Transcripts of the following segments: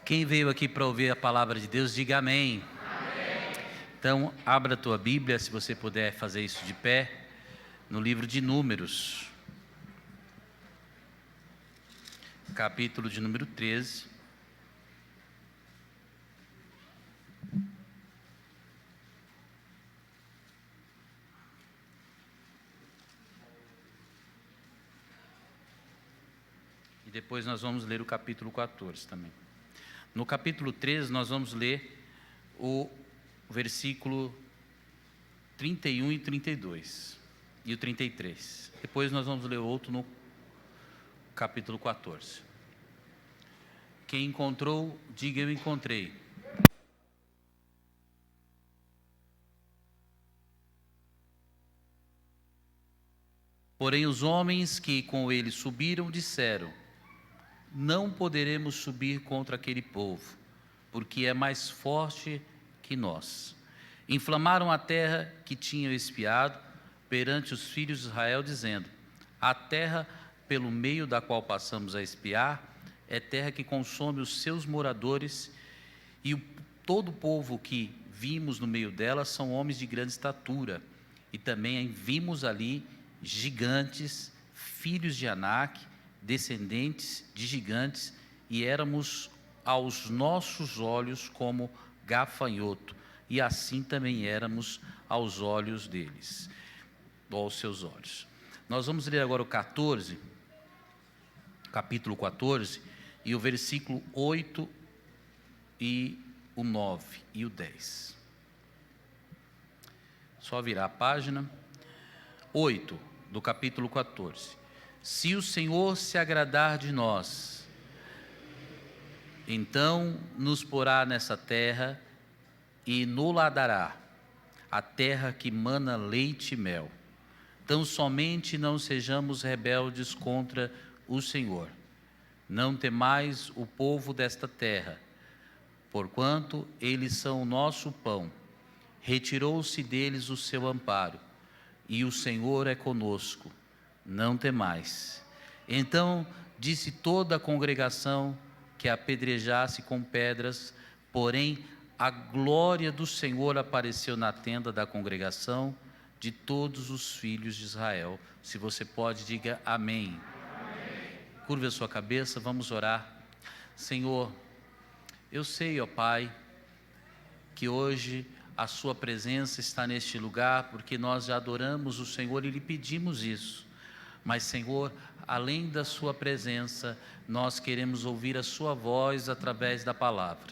Quem veio aqui para ouvir a palavra de Deus, diga amém. Amém. Então, abra a tua Bíblia, se você puder fazer isso de pé, no livro de Números, capítulo de número 13. E depois nós vamos ler o capítulo 14 também. No capítulo 13, nós vamos ler o versículo 31 e 32 e o 33. Depois nós vamos ler outro no capítulo 14. Quem encontrou, diga eu encontrei. Porém os homens que com ele subiram disseram: não poderemos subir contra aquele povo, porque é mais forte que nós. Inflamaram a terra que tinham espiado perante os filhos de Israel, dizendo: a terra pelo meio da qual passamos a espiar é terra que consome os seus moradores, e todo o povo que vimos no meio dela são homens de grande estatura, e também vimos ali gigantes, filhos de Anak, descendentes de gigantes, e éramos aos nossos olhos como gafanhoto, e assim também éramos aos olhos deles, ou aos seus olhos. Nós vamos ler agora o capítulo 14, e o versículo 8 e o 9 e o 10. Só virar a página. 8 do capítulo 14. Se o Senhor se agradar de nós, então nos porá nessa terra e nos dará a terra que mana leite e mel. Tão somente não sejamos rebeldes contra o Senhor. Não temais o povo desta terra, porquanto eles são o nosso pão. Retirou-se deles o seu amparo, e o Senhor é conosco. Não temais. Então disse toda a congregação que apedrejasse com pedras, porém a glória do Senhor apareceu na tenda da congregação de todos os filhos de Israel. Se você pode, diga amém. Amém. Curve a sua cabeça, vamos orar. Senhor, eu sei, ó Pai, que hoje a sua presença está neste lugar, porque nós já adoramos o Senhor e lhe pedimos isso. Mas, Senhor, além da sua presença, nós queremos ouvir a sua voz através da palavra.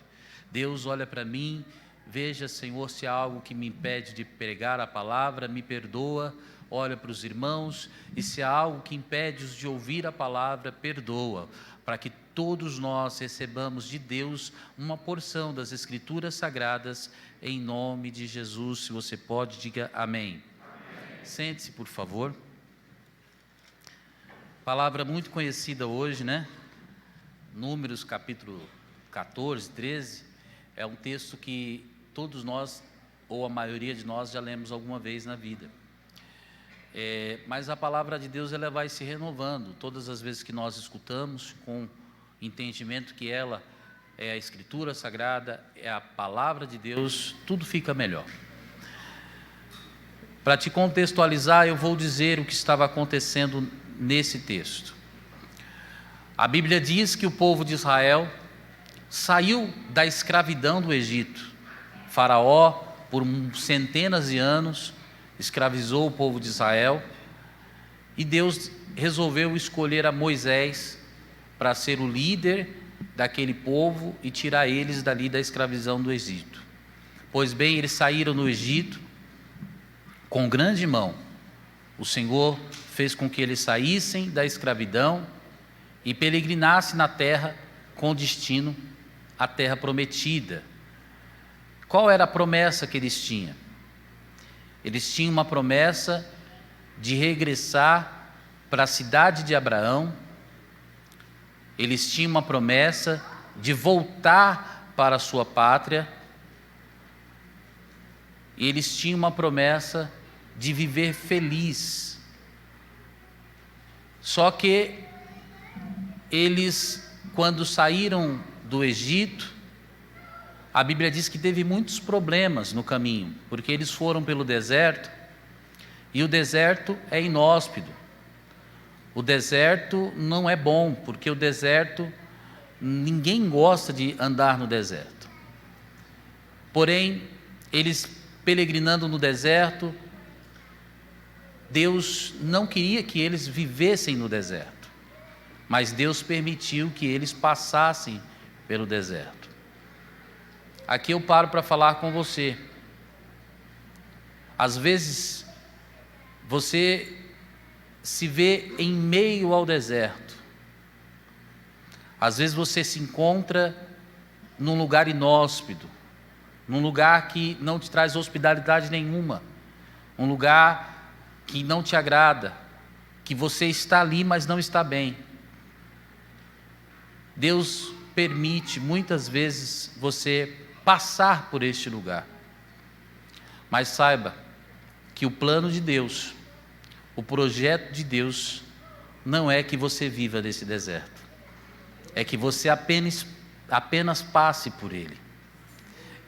Deus, olha para mim, veja, Senhor, se há algo que me impede de pregar a palavra, me perdoa. Olha para os irmãos, e se há algo que impede-os de ouvir a palavra, perdoa, para que todos nós recebamos de Deus uma porção das Escrituras Sagradas, em nome de Jesus. Se você pode, diga amém. Amém. Sente-se, por favor. Palavra muito conhecida hoje, né? Números capítulo 14, 13, é um texto que todos nós, ou a maioria de nós, já lemos alguma vez na vida. Mas a palavra de Deus, ela vai se renovando, todas as vezes que nós escutamos, com entendimento que ela é a Escritura Sagrada, é a palavra de Deus, tudo fica melhor. Para te contextualizar, eu vou dizer o que estava acontecendo nesse texto. A Bíblia diz que o povo de Israel saiu da escravidão do Egito. Faraó, por centenas de anos, escravizou o povo de Israel, e Deus resolveu escolher a Moisés para ser o líder daquele povo e tirar eles dali da escravidão do Egito. Pois bem, eles saíram do Egito com grande mão. O Senhor fez com que eles saíssem da escravidão e peregrinassem na terra com destino à terra prometida. Qual era a promessa que eles tinham? Eles tinham uma promessa de regressar para a cidade de Abraão. Eles tinham uma promessa de voltar para a sua pátria. E eles tinham uma promessa de viver feliz. Só que eles, quando saíram do Egito, a Bíblia diz que teve muitos problemas no caminho, porque eles foram pelo deserto, e o deserto é inóspito. O deserto não é bom, porque o deserto, ninguém gosta de andar no deserto. Porém, eles peregrinando no deserto, Deus não queria que eles vivessem no deserto, mas Deus permitiu que eles passassem pelo deserto. Aqui eu paro para falar com você. Às vezes, você se vê em meio ao deserto. Às vezes você se encontra num lugar inóspito, num lugar que não te traz hospitalidade nenhuma, um lugar que não te agrada, que você está ali, mas não está bem. Deus permite muitas vezes você passar por este lugar, mas saiba que o plano de Deus, o projeto de Deus, não é que você viva nesse deserto, é que você apenas passe por ele.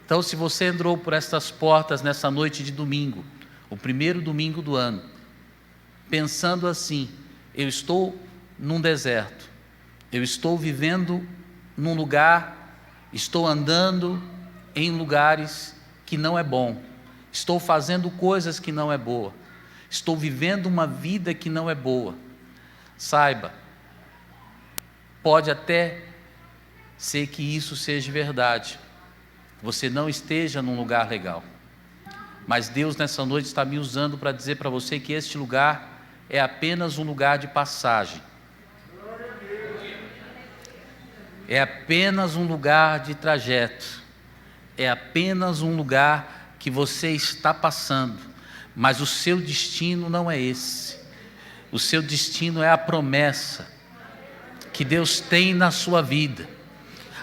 Então, se você entrou por estas portas nessa noite de domingo, o primeiro domingo do ano, pensando assim: eu estou num deserto, eu estou vivendo num lugar, estou andando em lugares que não é bom, estou fazendo coisas que não é boa, estou vivendo uma vida que não é boa. Saiba, pode até ser que isso seja verdade, você não esteja num lugar legal, mas Deus nessa noite está me usando para dizer para você que este lugar é apenas um lugar de passagem, é apenas um lugar de trajeto, é apenas um lugar que você está passando, mas o seu destino não é esse. O seu destino é a promessa que Deus tem na sua vida.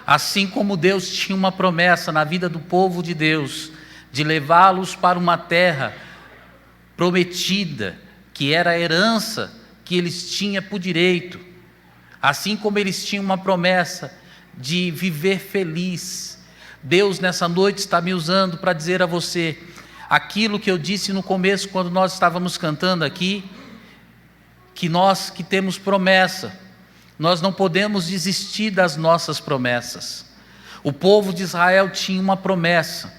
Assim como Deus tinha uma promessa na vida do povo de Deus, de levá-los para uma terra prometida, que era a herança que eles tinham por direito, assim como eles tinham uma promessa de viver feliz, Deus nessa noite está me usando para dizer a você, aquilo que eu disse no começo, quando nós estávamos cantando aqui, que nós que temos promessa, nós não podemos desistir das nossas promessas. O povo de Israel tinha uma promessa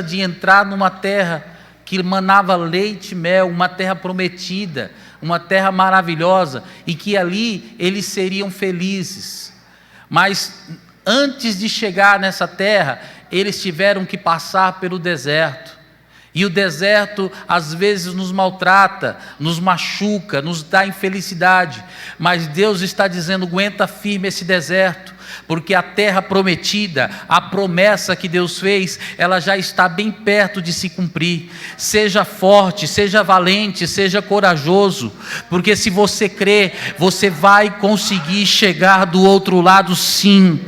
de entrar numa terra que manava leite e mel, uma terra prometida, uma terra maravilhosa, e que ali eles seriam felizes. Mas antes de chegar nessa terra, eles tiveram que passar pelo deserto. E o deserto às vezes nos maltrata, nos machuca, nos dá infelicidade. Mas Deus está dizendo: aguenta firme esse deserto, porque a terra prometida, a promessa que Deus fez, ela já está bem perto de se cumprir. Seja forte, seja valente, seja corajoso, porque se você crer, você vai conseguir chegar do outro lado sim.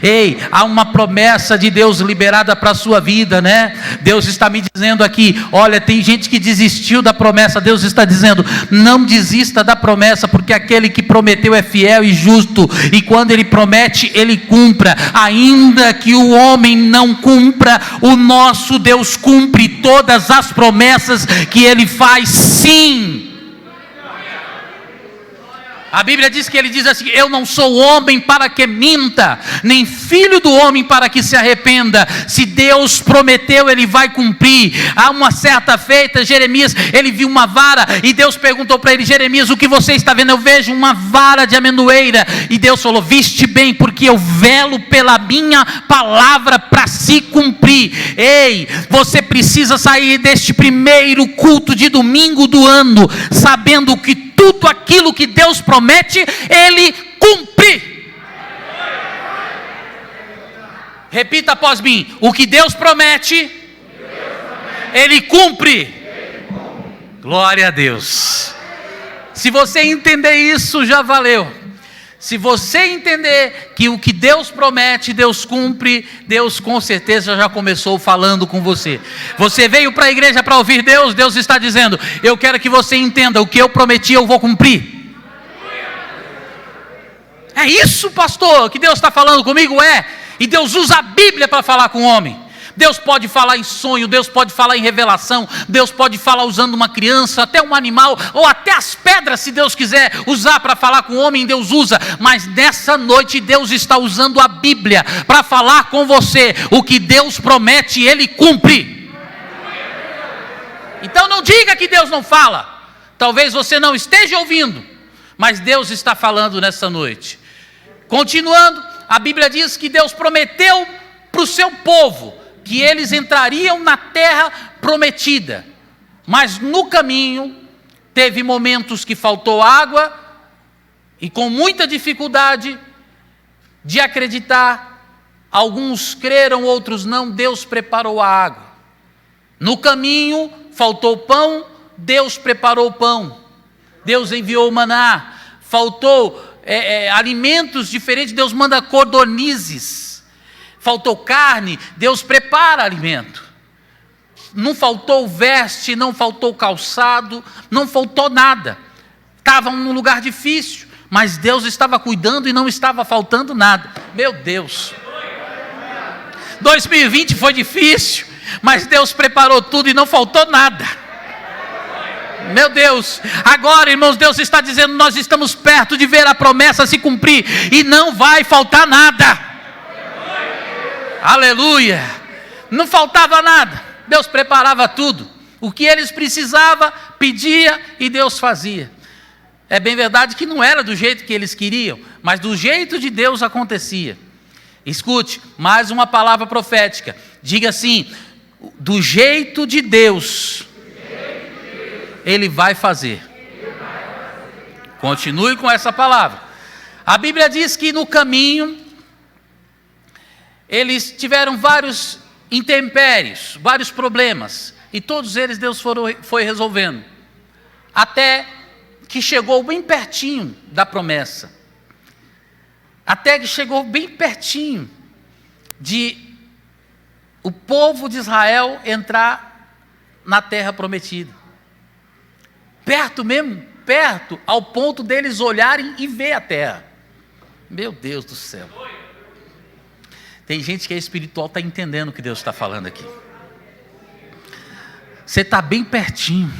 Ei, há uma promessa de Deus liberada para a sua vida, né? Deus está me dizendo aqui, olha, tem gente que desistiu da promessa. Deus está dizendo: não desista da promessa, porque aquele que prometeu é fiel e justo, e quando Ele promete, Ele cumpra. Ainda que o homem não cumpra, o nosso Deus cumpre todas as promessas que Ele faz, sim. A Bíblia diz que Ele diz assim: eu não sou homem para que minta, nem filho do homem para que se arrependa. Se Deus prometeu, Ele vai cumprir. Há uma certa feita, Jeremias, ele viu uma vara, e Deus perguntou para ele: Jeremias, o que você está vendo? Eu vejo uma vara de amendoeira. E Deus falou: viste bem, porque eu velo pela minha palavra para se cumprir. Ei, você precisa sair deste primeiro culto de domingo do ano, sabendo que tudo aquilo que Deus promete, Ele cumpre. Repita após mim: o que Deus promete, Ele cumpre. Glória a Deus. Se você entender isso, já valeu. Se você entender que o que Deus promete, Deus cumpre, Deus com certeza já começou falando com você. Você veio para a igreja para ouvir Deus, Deus está dizendo: eu quero que você entenda, o que eu prometi eu vou cumprir. É isso, pastor, que Deus está falando comigo? E Deus usa a Bíblia para falar com o homem. Deus pode falar em sonho, Deus pode falar em revelação, Deus pode falar usando uma criança, até um animal, ou até as pedras, se Deus quiser usar para falar com o homem, Deus usa. Mas nessa noite Deus está usando a Bíblia para falar com você. O que Deus promete, Ele cumpre. Então não diga que Deus não fala. Talvez você não esteja ouvindo, mas Deus está falando nessa noite. Continuando, a Bíblia diz que Deus prometeu para o seu povo que eles entrariam na terra prometida, mas no caminho teve momentos que faltou água, e com muita dificuldade de acreditar, alguns creram, outros não. Deus preparou a água. No caminho faltou pão, Deus preparou o pão. Deus enviou o maná. Faltou alimentos diferentes, Deus manda codornizes. Faltou carne, Deus prepara alimento. Não faltou veste, não faltou calçado, não faltou nada. Estavam num lugar difícil, mas Deus estava cuidando e não estava faltando nada. Meu Deus, 2020 foi difícil, mas Deus preparou tudo e não faltou nada. Meu Deus, agora, irmãos, Deus está dizendo: nós estamos perto de ver a promessa se cumprir e não vai faltar nada. Aleluia! Não faltava nada, Deus preparava tudo. O que eles precisavam, pedia e Deus fazia. É bem verdade que não era do jeito que eles queriam, mas do jeito de Deus acontecia. Escute, mais uma palavra profética. Diga assim: do jeito de Deus, Ele vai fazer. Continue com essa palavra. A Bíblia diz que no caminho eles tiveram vários intempéries, vários problemas, e todos eles Deus foi resolvendo, até que chegou bem pertinho da promessa, até que chegou bem pertinho de o povo de Israel entrar na terra prometida, perto mesmo, perto, ao ponto deles olharem e ver a terra. Meu Deus do céu! Tem gente que é espiritual, está entendendo o que Deus está falando aqui. Você está bem pertinho.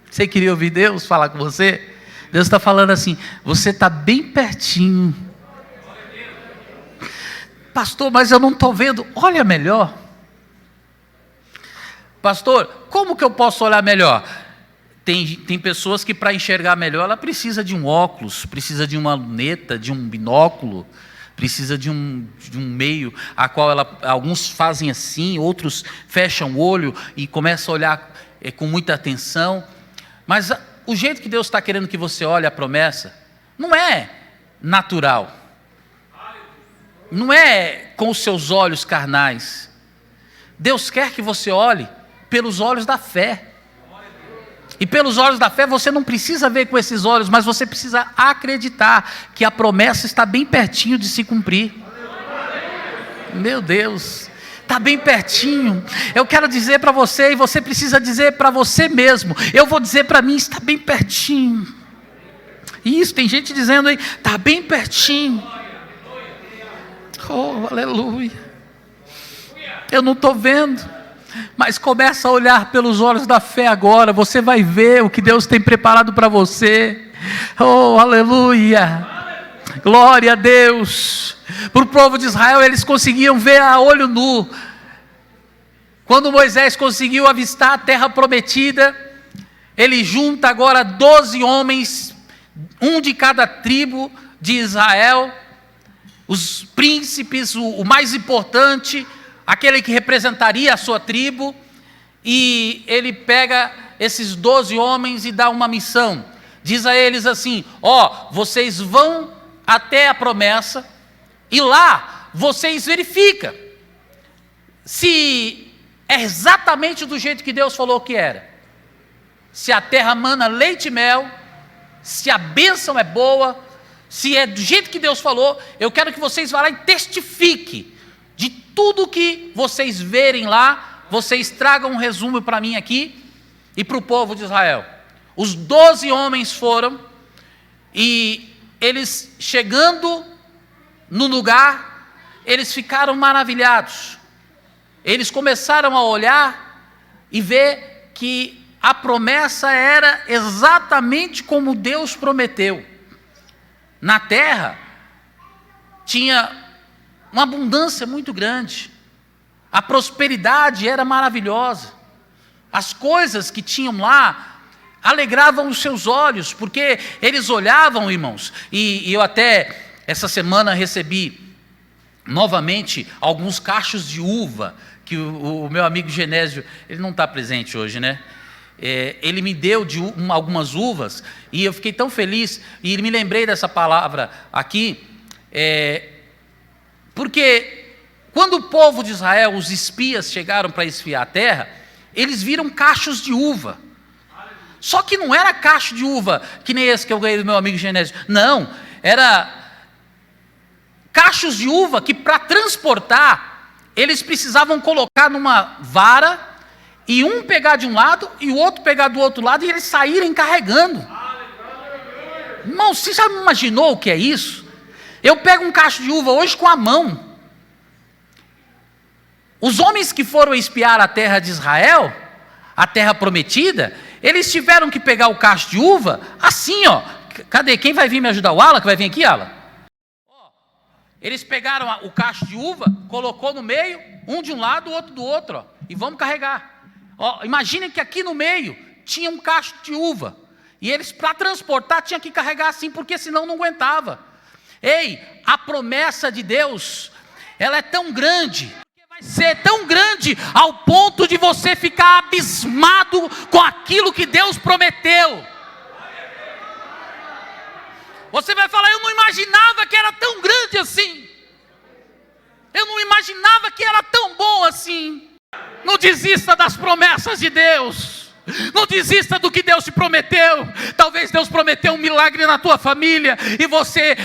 Você queria ouvir Deus falar com você? Deus está falando assim: você está bem pertinho. Pastor, mas eu não estou vendo. Olha melhor. Pastor, como que eu posso olhar melhor? Tem pessoas que para enxergar melhor, ela precisa de um óculos, precisa de uma luneta, de um binóculo, precisa de um meio a qual alguns fazem assim, outros fecham o olho e começam a olhar com muita atenção. Mas o jeito que Deus está querendo que você olhe a promessa não é natural, não é com os seus olhos carnais. Deus quer que você olhe pelos olhos da fé. E pelos olhos da fé você não precisa ver com esses olhos, mas você precisa acreditar que a promessa está bem pertinho de se cumprir. Meu Deus, está bem pertinho. Eu quero dizer para você, e você precisa dizer para você mesmo. Eu vou dizer para mim: está bem pertinho. Isso, tem gente dizendo aí: está bem pertinho. Oh, aleluia. Eu não estou vendo, mas começa a olhar pelos olhos da fé agora. Você vai ver o que Deus tem preparado para você. Oh, aleluia. Glória a Deus. Para o povo de Israel, eles conseguiam ver a olho nu. Quando Moisés conseguiu avistar a terra prometida, ele junta agora 12 homens, um de cada tribo de Israel, os príncipes, o mais importante, aquele que representaria a sua tribo, e ele pega esses 12 homens e dá uma missão. Diz a eles assim: vocês vão até a promessa, e lá vocês verificam se é exatamente do jeito que Deus falou que era. Se a terra mana leite e mel, se a bênção é boa, se é do jeito que Deus falou. Eu quero que vocês vá lá e testifiquem de tudo que vocês verem lá. Vocês tragam um resumo para mim aqui e para o povo de Israel. Os 12 homens foram, e eles chegando no lugar, eles ficaram maravilhados. Eles começaram a olhar e ver que a promessa era exatamente como Deus prometeu. Na terra tinha uma abundância muito grande, a prosperidade era maravilhosa, as coisas que tinham lá alegravam os seus olhos, porque eles olhavam, irmãos, e eu até essa semana recebi novamente alguns cachos de uva, que o meu amigo Genésio, ele não está presente hoje, né? Ele me deu algumas uvas, e eu fiquei tão feliz, e me lembrei dessa palavra aqui, porque quando o povo de Israel, os espias chegaram para espiar a terra, eles viram cachos de uva. Só que não era cacho de uva, que nem esse que eu ganhei do meu amigo Genésio. Não, era cachos de uva que para transportar, eles precisavam colocar numa vara, e um pegar de um lado, e o outro pegar do outro lado, e eles saírem carregando. Irmão, você já imaginou o que é isso? Eu pego um cacho de uva hoje com a mão. Os homens que foram espiar a terra de Israel, a terra prometida, eles tiveram que pegar o cacho de uva, assim, ó. Cadê? Quem vai vir me ajudar? O Alan, que vai vir aqui, Alan? Eles pegaram o cacho de uva, colocou no meio, um de um lado, o outro do outro, ó, e vamos carregar. Ó, imaginem que aqui no meio tinha um cacho de uva, e eles para transportar tinham que carregar assim, porque senão não aguentava. Ei, a promessa de Deus, ela é tão grande, vai ser tão grande ao ponto de você ficar abismado com aquilo que Deus prometeu. Você vai falar, eu não imaginava que era tão grande assim. Eu não imaginava que era tão bom assim. Não desista das promessas de Deus. Não desista do que Deus te prometeu. Talvez Deus prometeu um milagre na tua família, e você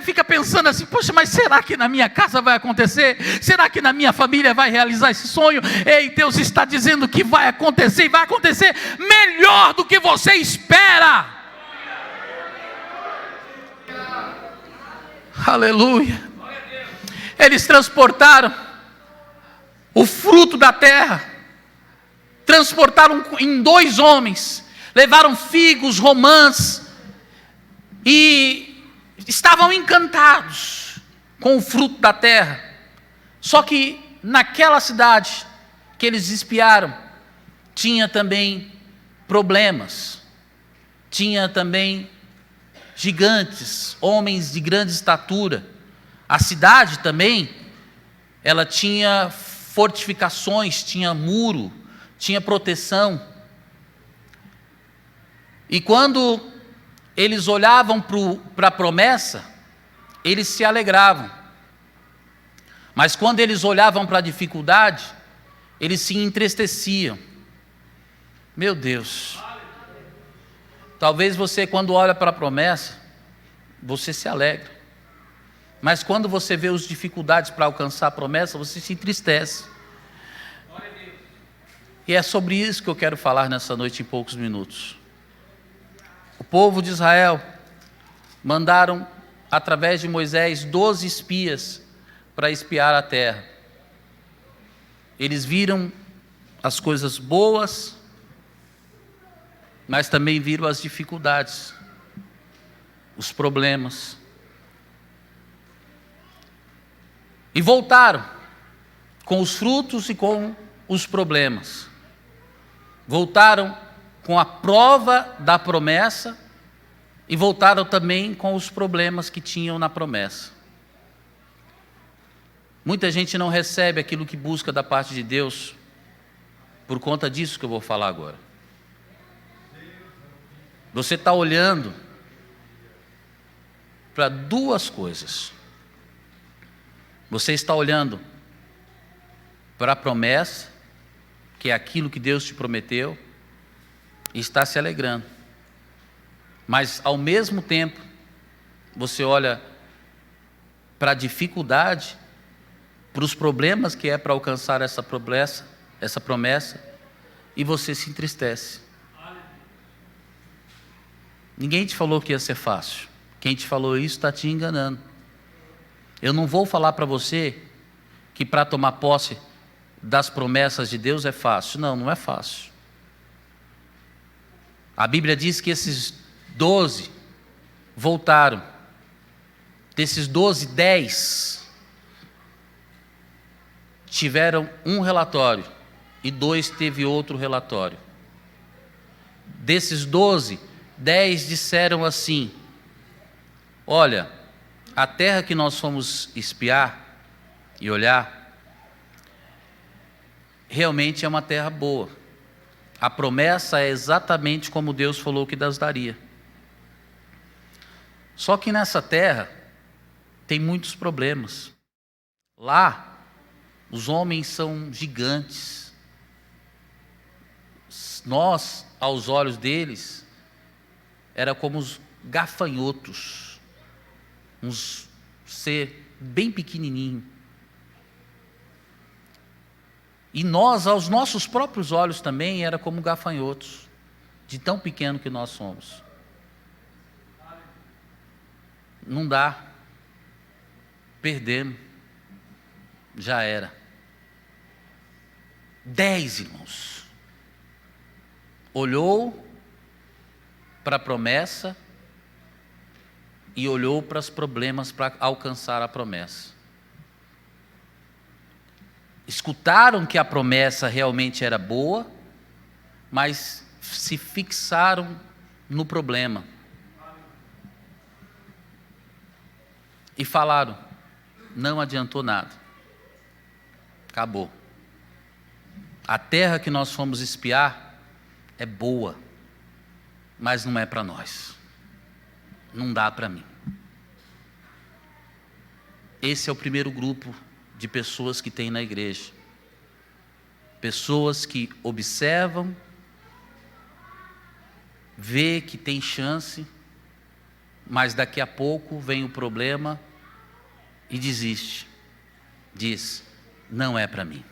fica pensando assim, poxa, mas será que na minha casa vai acontecer? Será que na minha família vai realizar esse sonho? Ei, Deus está dizendo que vai acontecer, e vai acontecer melhor do que você espera. Aleluia. Eles transportaram o fruto da terra, transportaram em 2 homens, levaram figos, romãs, e estavam encantados com o fruto da terra. Só que naquela cidade que eles espiaram, tinha também problemas, tinha também gigantes, homens de grande estatura. A cidade também, ela tinha fortificações, tinha muro, tinha proteção. E quando eles olhavam para a promessa, eles se alegravam. Mas quando eles olhavam para a dificuldade, eles se entristeciam. Meu Deus. Talvez você, quando olha para a promessa, você se alegra. Mas quando você vê as dificuldades para alcançar a promessa, você se entristece. E é sobre isso que eu quero falar nessa noite em poucos minutos. O povo de Israel mandaram, através de Moisés, 12 espias para espiar a terra. Eles viram as coisas boas, mas também viram as dificuldades, os problemas. E voltaram com os frutos e com os problemas. Voltaram com a prova da promessa e voltaram também com os problemas que tinham na promessa. Muita gente não recebe aquilo que busca da parte de Deus por conta disso que eu vou falar agora. Você está olhando para 2 coisas. Você está olhando para a promessa, que é aquilo que Deus te prometeu, e está se alegrando. Mas, ao mesmo tempo, você olha para a dificuldade, para os problemas que é para alcançar essa promessa, e você se entristece. Ninguém te falou que ia ser fácil, Quem te falou isso está te enganando. Eu não vou falar para você que para tomar posse das promessas de Deus é fácil. Não, não é fácil. A Bíblia diz que esses 12 voltaram. Desses 12, 10 tiveram um relatório e 2 teve outro relatório. Desses 12, 10 disseram assim: olha, a terra que nós fomos espiar e olhar, realmente é uma terra boa. A promessa é exatamente como Deus falou que nos daria. Só que nessa terra tem muitos problemas. Lá, os homens são gigantes. Nós, aos olhos deles, era como os gafanhotos. Um ser bem pequenininho. E nós, aos nossos próprios olhos também, era como gafanhotos, de tão pequeno que nós somos. Não dá. Perdemos. Já era. 10 irmãos. Olhou para a promessa e olhou para os problemas para alcançar a promessa. Escutaram que a promessa realmente era boa, mas se fixaram no problema. E falaram: não adiantou nada. Acabou. A terra que nós fomos espiar é boa, mas não é para nós. Não dá para mim. Esse é o primeiro grupo de pessoas que tem na igreja. Pessoas que observam, vê que tem chance, mas daqui a pouco vem o problema e desiste. Diz: não é para mim.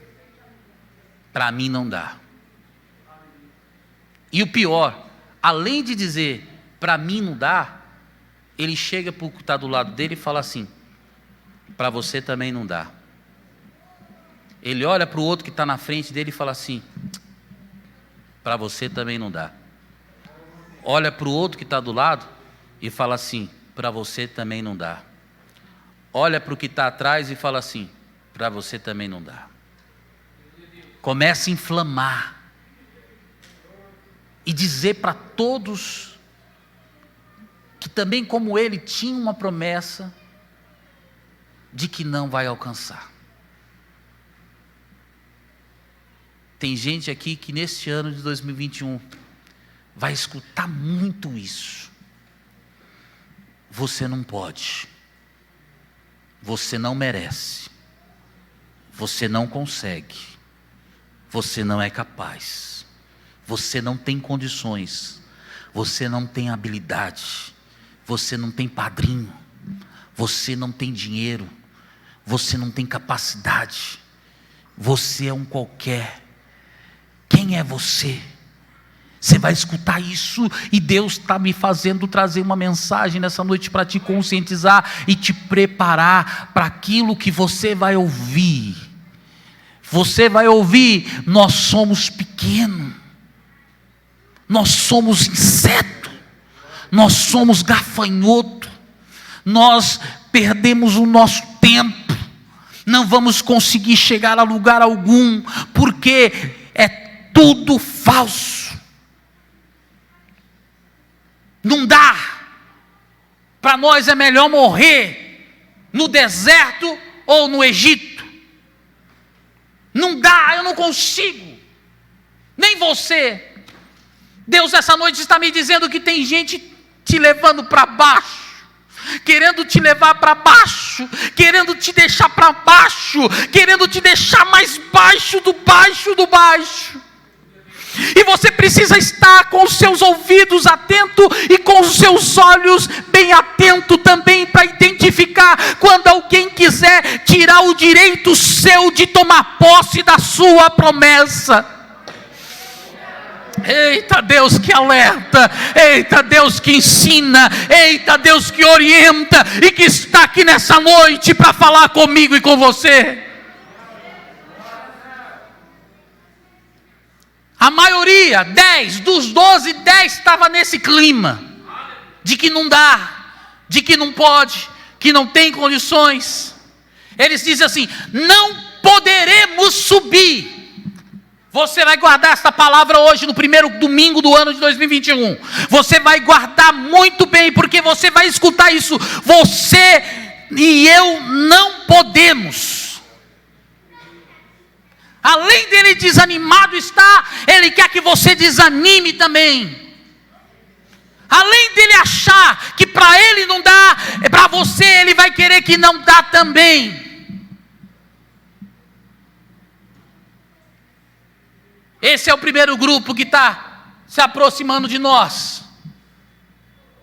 Para mim não dá. E o pior, além de dizer para mim não dá, ele chega para o que está do lado dele e fala assim: para você também não dá. Ele olha para o outro que está na frente dele e fala assim: para você também não dá. Olha para o outro que está do lado e fala assim: para você também não dá. Olha para o que está atrás e fala assim: para você também não dá. Começa a inflamar e dizer para todos que também como ele tinha uma promessa de que não vai alcançar. Tem gente aqui que neste ano de 2021 vai escutar muito isso. Você não pode. Você não merece. Você não consegue. Você não é capaz. Você não tem condições. Você não tem habilidade. Você não tem padrinho. Você não tem dinheiro. Você não tem capacidade. Você é um qualquer. Quem é você? Você vai escutar isso e Deus está me fazendo trazer uma mensagem nessa noite para te conscientizar e te preparar para aquilo que você vai ouvir. Você vai ouvir: nós somos pequenos, nós somos inseto, nós somos gafanhoto, nós perdemos o nosso tempo, não vamos conseguir chegar a lugar algum, porque é tudo falso. Não dá. Para nós é melhor morrer no deserto ou no Egito. Não dá, eu não consigo. Nem você. Deus essa noite está me dizendo que tem gente te levando para baixo, querendo te levar para baixo, querendo te deixar para baixo, querendo te deixar mais baixo do baixo do baixo. E você precisa estar com os seus ouvidos atentos e com os seus olhos bem atentos também, para identificar quando alguém quiser tirar o direito seu de tomar posse da sua promessa. Eita Deus que alerta, eita Deus que ensina, eita Deus que orienta e que está aqui nessa noite para falar comigo e com você. A maioria, 10 dos 12, 10 estava nesse clima de que não dá, de que não pode, que não tem condições. Eles dizem assim: não poderemos subir. Você vai guardar essa palavra hoje, no primeiro domingo do ano de 2021. Você vai guardar muito bem, porque você vai escutar isso. Você e eu não podemos. Além dele desanimado estar, ele quer que você desanime também. Além dele achar que para ele não dá, para você ele vai querer que não dá também. Esse é o primeiro grupo que está se aproximando de nós.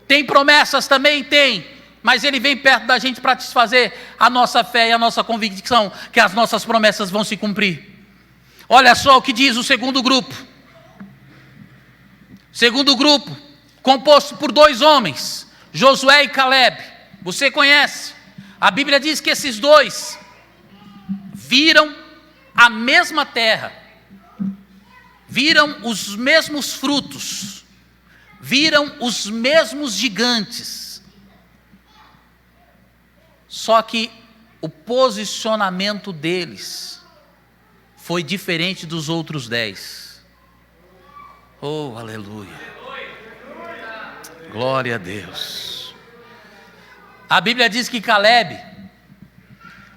Tem promessas também? Tem. Mas ele vem perto da gente para desfazer a nossa fé e a nossa convicção que as nossas promessas vão se cumprir. Olha só o que diz o segundo grupo. Segundo grupo, composto por 2 homens, Josué e Caleb. Você conhece. A Bíblia diz que esses 2 viram a mesma terra. Viram os mesmos frutos, viram os mesmos gigantes, só que o posicionamento deles foi diferente dos outros 10. Oh, aleluia, glória a Deus. A Bíblia diz que Caleb,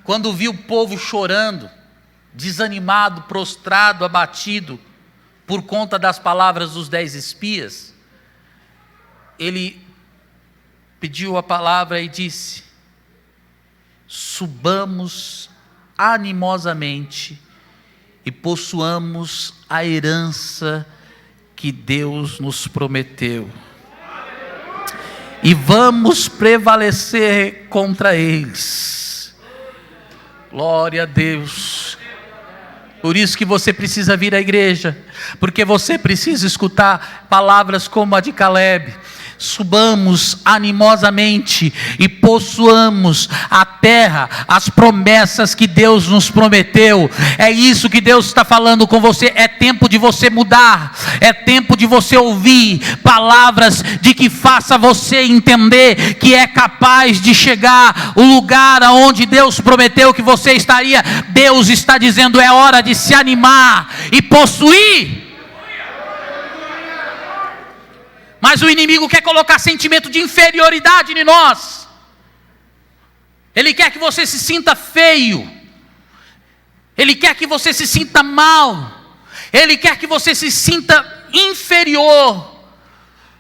quando viu o povo chorando, desanimado, prostrado, abatido, por conta das palavras dos 10 espias, ele pediu a palavra e disse: subamos animosamente e possuamos a herança que Deus nos prometeu, e vamos prevalecer contra eles. Glória a Deus. Por isso que você precisa vir à igreja, porque você precisa escutar palavras como a de Caleb. Subamos animosamente e possuamos a terra, as promessas que Deus nos prometeu. É isso que Deus está falando com você. É tempo de você mudar, é tempo de você ouvir palavras de que faça você entender que é capaz de chegar o lugar aonde Deus prometeu que você estaria. Deus está dizendo: é hora de se animar e possuir. Mas o inimigo quer colocar sentimento de inferioridade em nós. Ele quer que você se sinta feio. Ele quer que você se sinta mal. Ele quer que você se sinta inferior.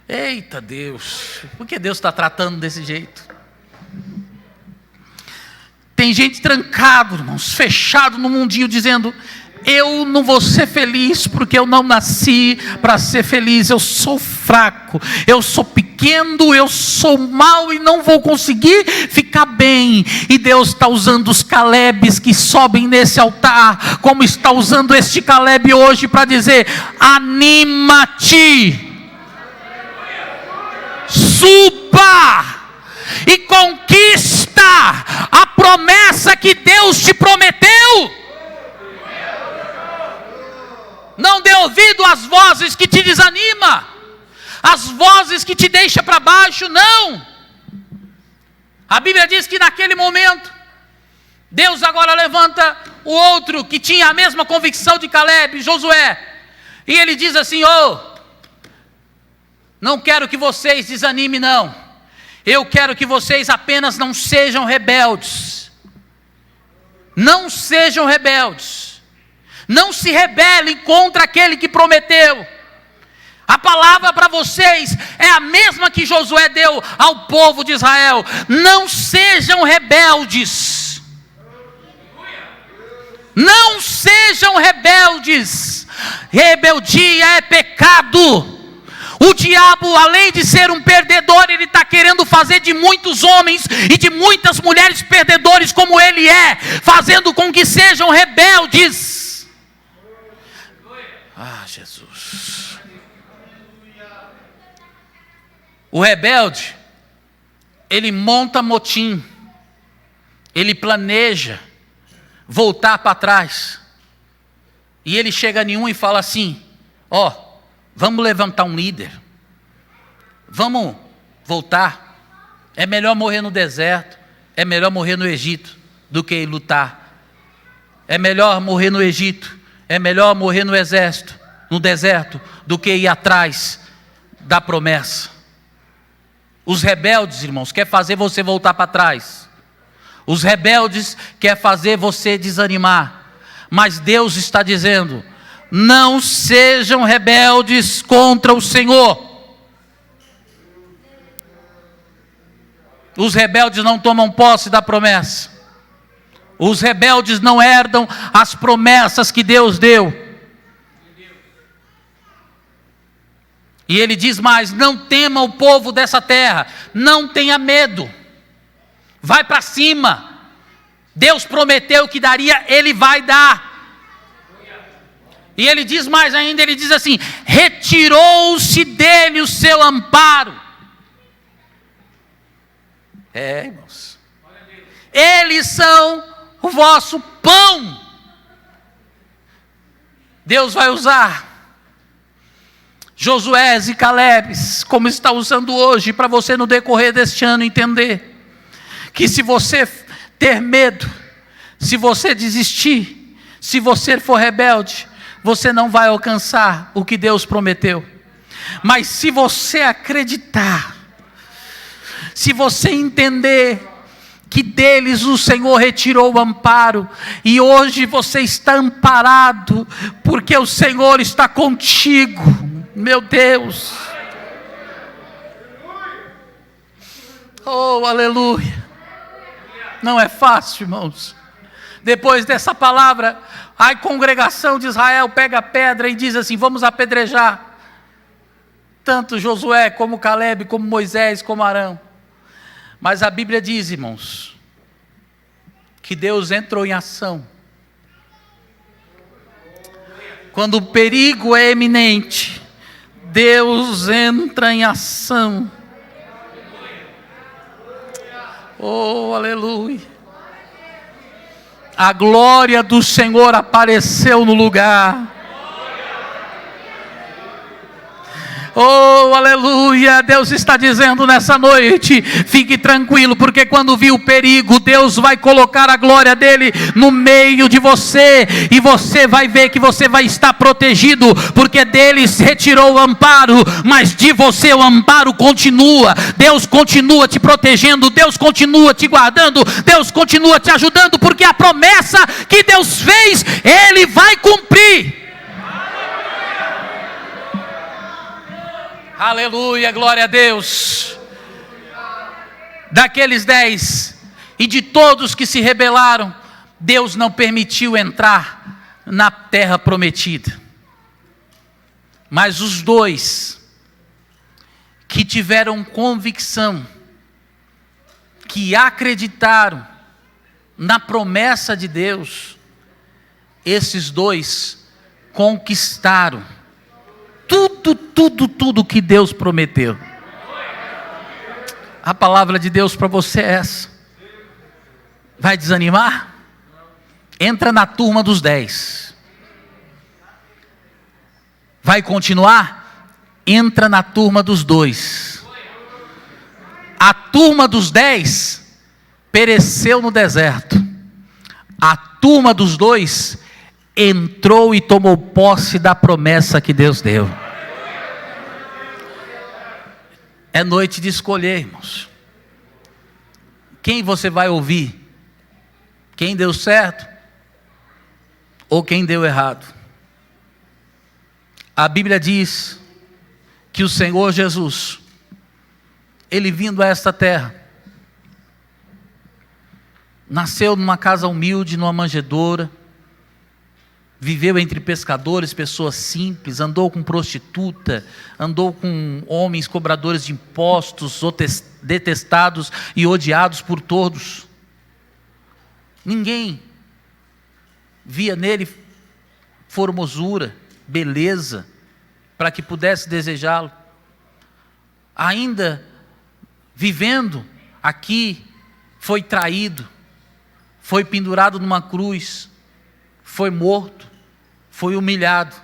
Eita Deus, por que Deus está tratando desse jeito? Tem gente trancado, irmãos, fechado no mundinho, dizendo: eu não vou ser feliz porque eu não nasci para ser feliz. Eu sou fraco, eu sou pequeno, eu sou mau e não vou conseguir ficar bem. E Deus está usando os Calebes que sobem nesse altar, como está usando este Caleb hoje para dizer: anima-te, suba e conquista a promessa que Deus te prometeu. Não dê ouvido às vozes que te desanimam, às vozes que te deixam para baixo, não. A Bíblia diz que naquele momento, Deus agora levanta o outro que tinha a mesma convicção de Caleb, Josué, e ele diz assim: não quero que vocês desanimem não, eu quero que vocês apenas não sejam rebeldes. Não sejam rebeldes. Não se rebelem contra aquele que prometeu. A palavra para vocês é a mesma que Josué deu ao povo de Israel: não sejam rebeldes. Não sejam rebeldes. Rebeldia é pecado. O diabo, além de ser um perdedor, ele está querendo fazer de muitos homens e de muitas mulheres perdedores como ele é, fazendo com que sejam rebeldes. Ah, Jesus. O rebelde, ele monta motim, ele planeja voltar para trás, e ele chega em um e fala assim: ó, vamos levantar um líder, vamos voltar, é melhor morrer no deserto, é melhor morrer no Egito do que lutar, é melhor morrer no Egito, é melhor morrer no exército, no deserto, do que ir atrás da promessa. Os rebeldes, irmãos, quer fazer você voltar para trás. Os rebeldes quer fazer você desanimar. Mas Deus está dizendo: não sejam rebeldes contra o Senhor. Os rebeldes não tomam posse da promessa. Os rebeldes não herdam as promessas que Deus deu. E ele diz mais: não tema o povo dessa terra, não tenha medo, vai para cima, Deus prometeu que daria, Ele vai dar. E ele diz mais ainda, ele diz assim: retirou-se dele o seu amparo. Irmãos, eles são o vosso pão. Deus vai usar Josué e Caleb, como está usando hoje, para você no decorrer deste ano entender que se você ter medo, se você desistir, se você for rebelde, você não vai alcançar o que Deus prometeu. Mas se você acreditar, se você entender que deles o Senhor retirou o amparo, e hoje você está amparado, porque o Senhor está contigo. Meu Deus, oh aleluia, não é fácil, irmãos. Depois dessa palavra, a congregação de Israel pega a pedra e diz assim: vamos apedrejar tanto Josué, como Caleb, como Moisés, como Arão. Mas a Bíblia diz, irmãos, que Deus entrou em ação. Quando o perigo é eminente, Deus entra em ação. Oh, aleluia. A glória do Senhor apareceu no lugar. Oh, aleluia. Deus está dizendo nessa noite: fique tranquilo, porque quando vir o perigo, Deus vai colocar a glória dele no meio de você, e você vai ver que você vai estar protegido, porque deles retirou o amparo, mas de você o amparo continua. Deus continua te protegendo, Deus continua te guardando, Deus continua te ajudando, porque a promessa que Deus fez, Ele vai cumprir. Aleluia, glória a Deus. Daqueles 10 e de todos que se rebelaram, Deus não permitiu entrar na terra prometida. Mas os 2 que tiveram convicção, que acreditaram na promessa de Deus, esses 2 conquistaram tudo que Deus prometeu. A palavra de Deus para você é essa. Vai desanimar? Entra na turma dos 10. Vai continuar? Entra na turma dos 2. A turma dos 10 pereceu no deserto. A turma dos 2 entrou e tomou posse da promessa que Deus deu. É noite de escolher, irmãos. Quem você vai ouvir? Quem deu certo? Ou quem deu errado? A Bíblia diz que o Senhor Jesus, Ele vindo a esta terra, nasceu numa casa humilde, numa manjedoura, viveu entre pescadores, pessoas simples, andou com prostituta, andou com homens cobradores de impostos, detestados e odiados por todos. Ninguém via nele formosura, beleza para que pudesse desejá-lo. Ainda vivendo aqui, foi traído, foi pendurado numa cruz, foi morto, foi humilhado,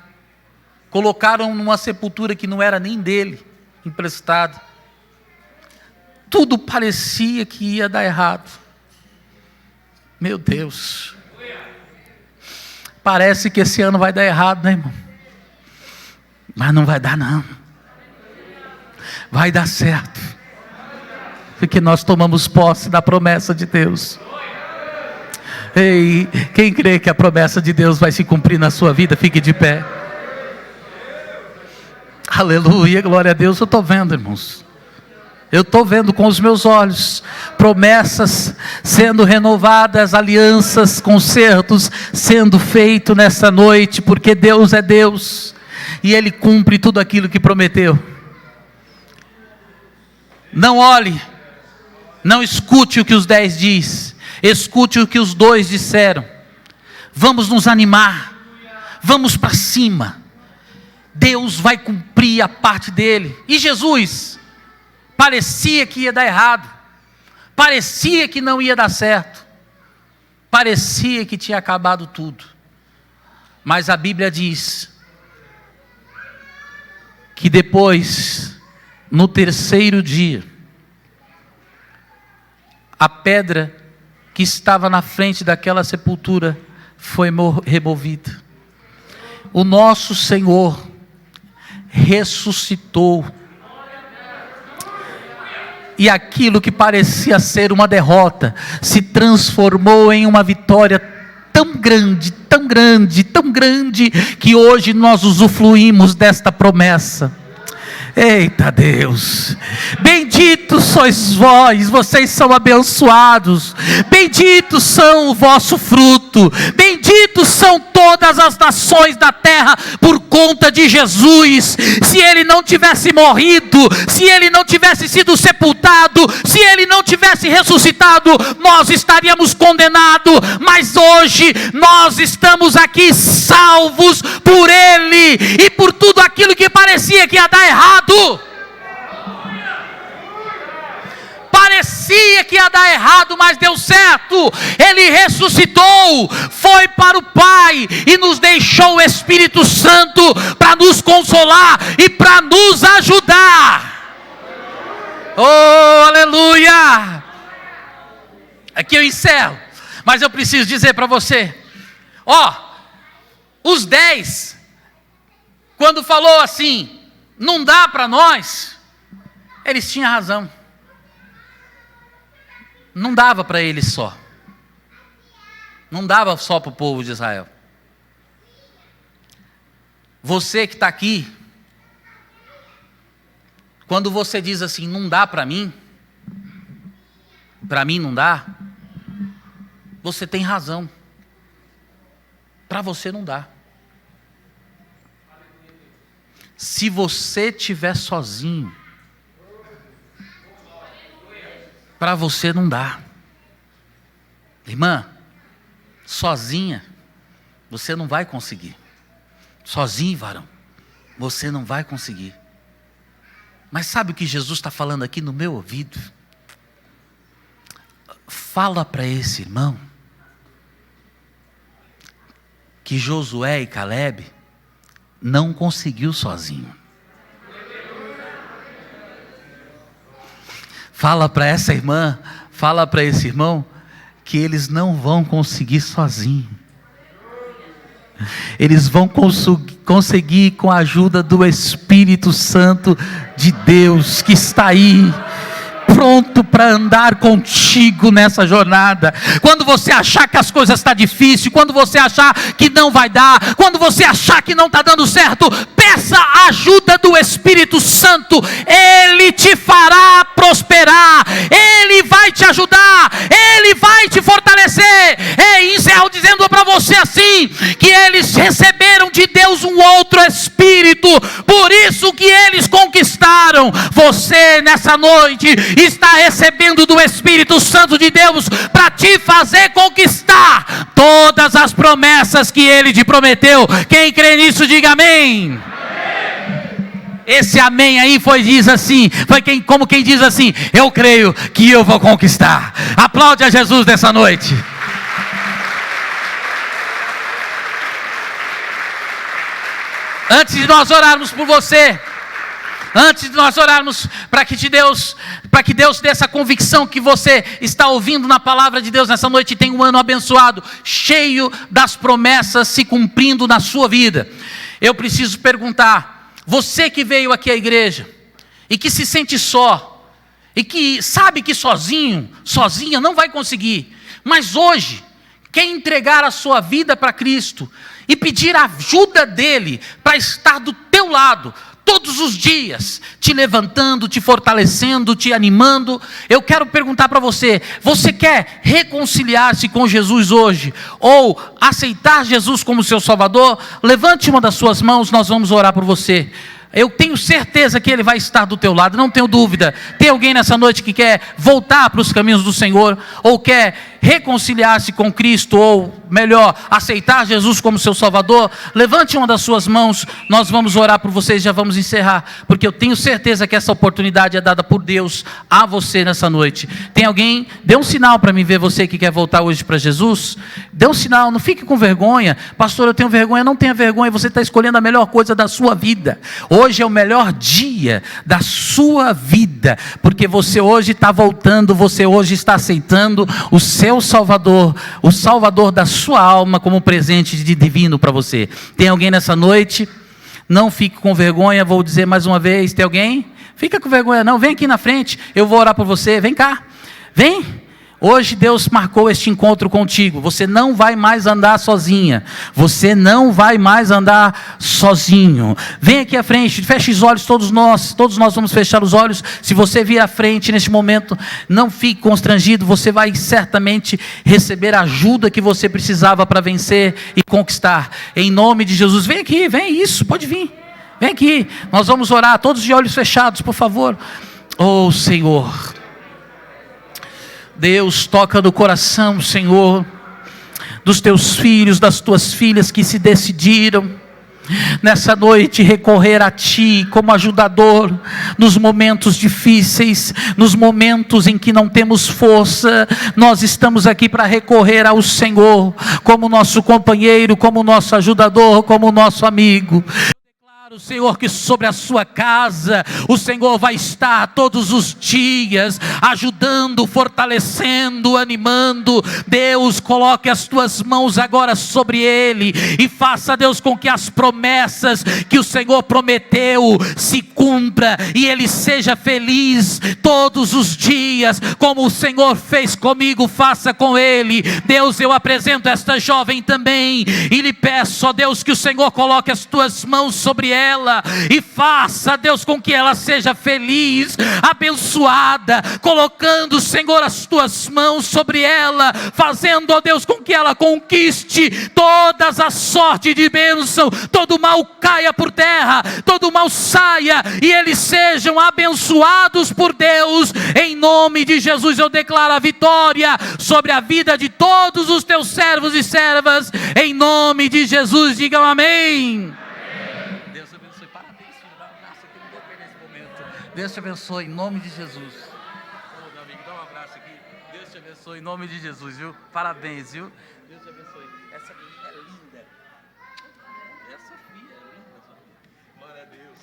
colocaram numa sepultura que não era nem dele, emprestada. Tudo parecia que ia dar errado. Meu Deus, parece que esse ano vai dar errado, né, irmão? Mas não vai dar, não. Vai dar certo, porque nós tomamos posse da promessa de Deus. Ei, quem crê que a promessa de Deus vai se cumprir na sua vida, fique de pé. Aleluia, glória a Deus. Eu estou vendo, irmãos, eu estou vendo com os meus olhos promessas sendo renovadas, alianças, concertos sendo feitos nessa noite, porque Deus é Deus e Ele cumpre tudo aquilo que prometeu. Não olhe, não escute o que os 10 diz, escute o que os 2 disseram. Vamos nos animar, vamos para cima. Deus vai cumprir a parte dele. E Jesus, parecia que ia dar errado, parecia que não ia dar certo, parecia que tinha acabado tudo. Mas a Bíblia diz que depois, no terceiro dia, a pedra que estava na frente daquela sepultura foi removida. O nosso Senhor ressuscitou. E aquilo que parecia ser uma derrota se transformou em uma vitória tão grande, tão grande, tão grande, que hoje nós usufruímos desta promessa. Eita Deus, benditos sois vós, vocês são abençoados, benditos são o vosso fruto, benditos são todas as nações da terra por conta de Jesus. Se Ele não tivesse morrido, se Ele não tivesse sido sepultado, se Ele não tivesse ressuscitado, nós estaríamos condenados, mas hoje nós estamos aqui salvos por Ele, e por tudo aquilo que parecia que ia dar errado. Parecia que ia dar errado, mas deu certo. Ele ressuscitou, foi para o Pai e nos deixou o Espírito Santo para nos consolar e para nos ajudar. Oh, aleluia! Aqui eu encerro, mas eu preciso dizer para você, os 10, quando falou assim, não dá para nós, eles tinham razão. Não dava para eles só. Não dava só para o povo de Israel. Você que está aqui, quando você diz assim, não dá para mim não dá, você tem razão. Para você não dá. Se você estiver sozinho, para você não dá. Irmã, sozinha, você não vai conseguir. Sozinho, varão, você não vai conseguir. Mas sabe o que Jesus está falando aqui no meu ouvido? Fala para esse irmão que Josué e Caleb não conseguiu sozinho. Fala para essa irmã, fala para esse irmão que eles não vão conseguir sozinho. Eles vão conseguir com a ajuda do Espírito Santo de Deus, que está aí, pronto para andar contigo nessa jornada. Quando você achar que as coisas estão difíceis, quando você achar que não vai dar, quando você achar que não está dando certo, peça a ajuda do Espírito Santo. Ele te fará prosperar, Ele vai te ajudar, Ele vai te fortalecer. E encerro dizendo para você assim, que eles receberam de Deus um outro espírito, por isso que eles conquistaram. Você nessa noite está recebendo do Espírito Santo de Deus para te fazer conquistar todas as promessas que Ele te prometeu. Quem crê nisso, diga amém. Esse amém aí como quem diz assim: eu creio que eu vou conquistar. Aplaude a Jesus nessa noite. Antes de nós orarmos por você, antes de nós orarmos para que Deus dê essa convicção que você está ouvindo na palavra de Deus nessa noite, e tenha um ano abençoado, cheio das promessas se cumprindo na sua vida. Eu preciso perguntar, você que veio aqui à igreja, e que se sente só, e que sabe que sozinha não vai conseguir, mas hoje quer entregar a sua vida para Cristo, e pedir a ajuda dEle, para estar do teu lado, todos os dias, te levantando, te fortalecendo, te animando. Eu quero perguntar para você, você quer reconciliar-se com Jesus hoje, ou aceitar Jesus como seu Salvador? Levante uma das suas mãos, nós vamos orar por você. Eu tenho certeza que Ele vai estar do teu lado, não tenho dúvida. Tem alguém nessa noite que quer voltar para os caminhos do Senhor, ou quer reconciliar-se com Cristo, ou melhor, aceitar Jesus como seu Salvador? Levante uma das suas mãos, nós vamos orar por vocês, já vamos encerrar, porque eu tenho certeza que essa oportunidade é dada por Deus a você nessa noite. Tem alguém? Dê um sinal para mim ver você que quer voltar hoje para Jesus. Dê um sinal, não fique com vergonha. Pastor, eu tenho vergonha. Não tenha vergonha, você está escolhendo a melhor coisa da sua vida. Hoje é o melhor dia da sua vida, porque você hoje está voltando, você hoje está aceitando o seu Salvador, o Salvador da sua alma, como presente divino para você. Tem alguém nessa noite? Não fique com vergonha, vou dizer mais uma vez. Tem alguém? Fica com vergonha não, vem aqui na frente, eu vou orar por você. Vem cá, vem. Hoje Deus marcou este encontro contigo. Você não vai mais andar sozinha. Você não vai mais andar sozinho. Vem aqui à frente, feche os olhos, todos nós vamos fechar os olhos. Se você vir à frente neste momento, não fique constrangido. Você vai certamente receber a ajuda que você precisava para vencer e conquistar. Em nome de Jesus, vem aqui, vem isso, pode vir. Vem aqui, nós vamos orar, todos de olhos fechados, por favor. Oh Senhor, Deus, toca no coração, Senhor, dos teus filhos, das tuas filhas que se decidiram nessa noite recorrer a Ti como ajudador nos momentos difíceis, nos momentos em que não temos força. Nós estamos aqui para recorrer ao Senhor como nosso companheiro, como nosso ajudador, como nosso amigo. Senhor, que sobre a sua casa o Senhor vai estar todos os dias ajudando, fortalecendo, animando. Deus, coloque as tuas mãos agora sobre ele e faça, Deus, com que as promessas que o Senhor prometeu se cumpra e ele seja feliz todos os dias, como o Senhor fez comigo. Faça com ele. Deus, eu apresento esta jovem também e lhe peço, ó Deus, que o Senhor coloque as tuas mãos sobre ela e faça, Deus, com que ela seja feliz, abençoada, colocando, Senhor, as tuas mãos sobre ela, fazendo, ó Deus, com que ela conquiste todas as sortes de bênção, todo mal caia por terra, todo mal saia e eles sejam abençoados por Deus. Em nome de Jesus eu declaro a vitória sobre a vida de todos os teus servos e servas, em nome de Jesus. Digam amém. Deus te abençoe em nome de Jesus. Ô, meu amigo, dá um abraço aqui. Deus te abençoe em nome de Jesus, viu? Parabéns, viu? Deus te abençoe. Essa menina é linda. É a Sofia, é linda, Sofia. Glória a Deus.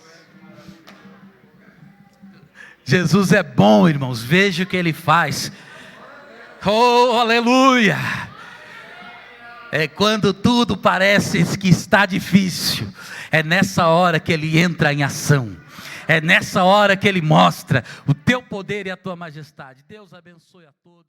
Jesus é bom, irmãos. Veja o que Ele faz. Oh, aleluia. É quando tudo parece que está difícil. É nessa hora que Ele entra em ação. É nessa hora que Ele mostra o teu poder e a tua majestade. Deus abençoe a todos.